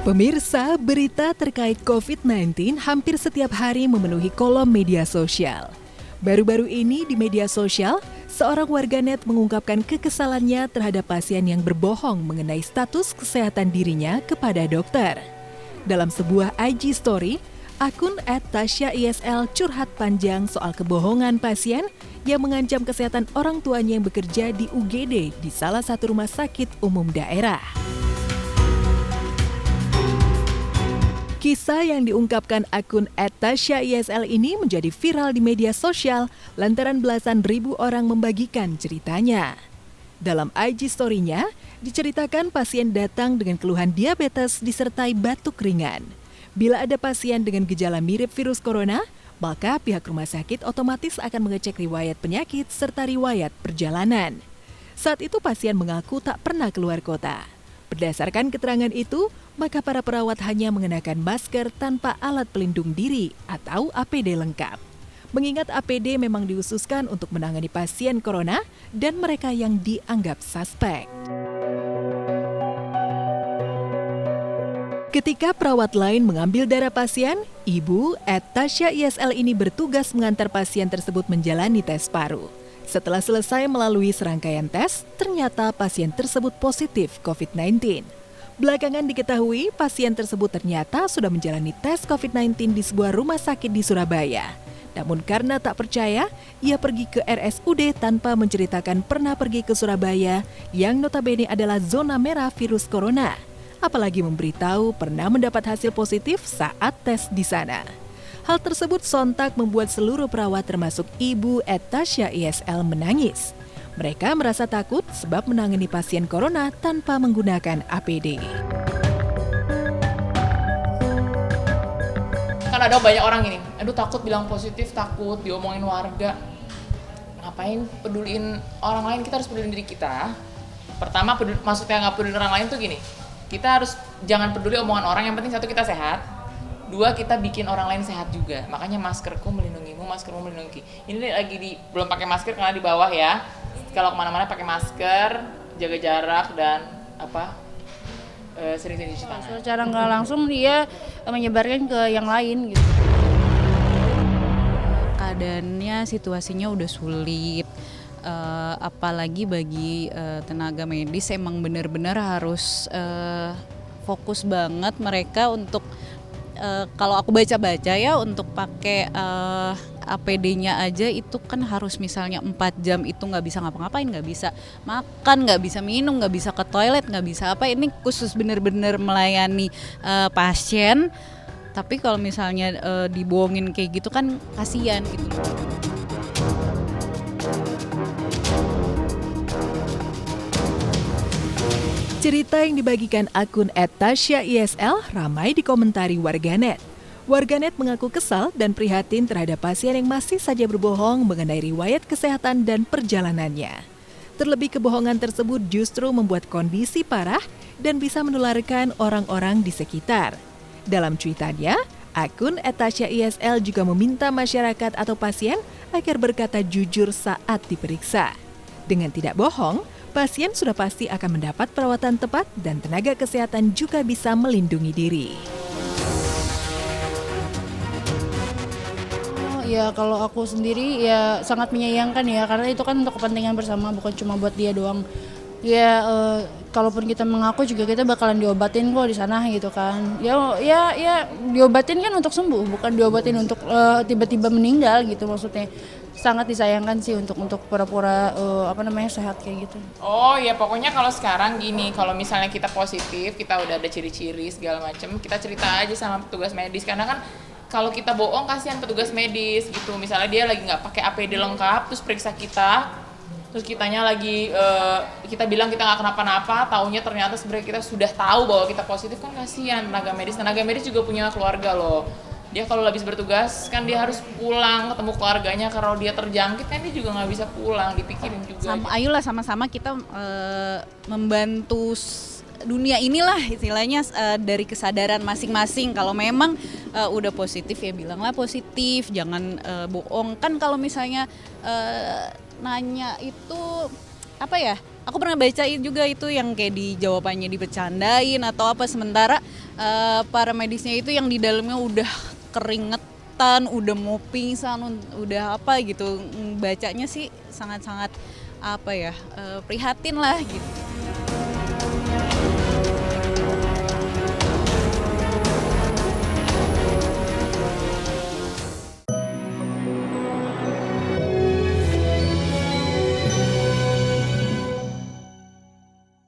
Pemirsa, berita terkait COVID-19 hampir setiap hari memenuhi kolom media sosial. Baru-baru ini di media sosial, seorang warganet mengungkapkan kekesalannya terhadap pasien yang berbohong mengenai status kesehatan dirinya kepada dokter. Dalam sebuah IG story, akun @tasyaisl curhat panjang soal kebohongan pasien yang mengancam kesehatan orang tuanya yang bekerja di UGD di salah satu rumah sakit umum daerah. Kisah yang diungkapkan akun @tasyaisl ini menjadi viral di media sosial lantaran belasan ribu orang membagikan ceritanya. Dalam IG story-nya, diceritakan pasien datang dengan keluhan diabetes disertai batuk ringan. Bila ada pasien dengan gejala mirip virus corona, maka pihak rumah sakit otomatis akan mengecek riwayat penyakit serta riwayat perjalanan. Saat itu pasien mengaku tak pernah keluar kota. Berdasarkan keterangan itu, maka para perawat hanya mengenakan masker tanpa alat pelindung diri atau APD lengkap. Mengingat APD memang diususkan untuk menangani pasien corona dan mereka yang dianggap suspek. Ketika perawat lain mengambil darah pasien, ibu @tasyaisl ini bertugas mengantar pasien tersebut menjalani tes paru. Setelah selesai melalui serangkaian tes, ternyata pasien tersebut positif COVID-19. Belakangan diketahui pasien tersebut ternyata sudah menjalani tes COVID-19 di sebuah rumah sakit di Surabaya. Namun karena tak percaya, ia pergi ke RSUD tanpa menceritakan pernah pergi ke Surabaya yang notabene adalah zona merah virus corona. Apalagi memberitahu pernah mendapat hasil positif saat tes di sana. Hal tersebut sontak membuat seluruh perawat termasuk ibu @tasyaisl menangis. Mereka merasa takut sebab menangani pasien corona tanpa menggunakan APD. Kan ada banyak orang gini, aduh takut bilang positif, takut diomongin warga. Ngapain peduliin orang lain, kita harus peduliin diri kita. Pertama, maksudnya nggak peduliin orang lain tuh gini, kita harus jangan peduli omongan orang, yang penting satu kita sehat. Dua, kita bikin orang lain sehat juga. Makanya maskerku melindungimu, maskermu melindungi. Ini lagi belum pakai masker karena di bawah ya. Kalau kemana-mana pakai masker, jaga jarak dan sering-sering cuci tangan. Secara nggak langsung dia menyebarkan ke yang lain gitu. Keadaannya, situasinya udah sulit. Apalagi bagi tenaga medis emang benar-benar harus fokus banget mereka untuk kalau aku baca-baca ya untuk pakai APD-nya aja itu kan harus misalnya 4 jam itu nggak bisa ngapa-ngapain, nggak bisa makan, nggak bisa minum, nggak bisa ke toilet, nggak bisa apa. Ini khusus bener-bener melayani pasien. Tapi kalau misalnya dibohongin kayak gitu kan kasihan gitu. Cerita yang dibagikan akun @tasyaisl ramai dikomentari warganet. Warganet mengaku kesal dan prihatin terhadap pasien yang masih saja berbohong mengenai riwayat kesehatan dan perjalanannya. Terlebih kebohongan tersebut justru membuat kondisi parah dan bisa menularkan orang-orang di sekitar. Dalam cuitannya, akun @tasyaisl juga meminta masyarakat atau pasien agar berkata jujur saat diperiksa. Dengan tidak bohong, pasien sudah pasti akan mendapat perawatan tepat dan tenaga kesehatan juga bisa melindungi diri. Ya kalau aku sendiri ya sangat menyayangkan ya, karena itu kan untuk kepentingan bersama, bukan cuma buat dia doang. Ya kalaupun kita mengaku juga kita bakalan diobatin kok di sana gitu kan. Ya diobatin kan untuk sembuh, bukan diobatin untuk tiba-tiba meninggal gitu maksudnya. Sangat disayangkan sih untuk pura-pura sehat kayak gitu. Oh ya pokoknya kalau sekarang gini, kalau misalnya kita positif, kita udah ada ciri-ciri segala macam, kita cerita aja sama petugas medis, karena kan kalau kita bohong kasihan petugas medis gitu. Misalnya dia lagi nggak pakai APD lengkap, terus periksa kita, terus kitanya lagi kita bilang kita nggak kenapa-napa, taunya ternyata sebenarnya kita sudah tahu bahwa kita positif, kan kasihan tenaga medis juga punya keluarga loh. Dia kalau habis bertugas kan dia harus pulang ketemu keluarganya, kalau dia terjangkit kan dia juga nggak bisa pulang, dipikirin juga. Ayolah sama-sama kita membantu dunia inilah istilahnya dari kesadaran masing-masing. Kalau memang udah positif ya bilanglah positif, jangan bohong. Kan kalau misalnya nanya itu aku pernah bacain juga itu yang kayak di jawabannya dibercandain atau apa, sementara para medisnya itu yang di dalamnya udah keringetan, udah mau pingsan, udah apa gitu. Bacanya sih sangat-sangat apa ya, prihatin lah gitu.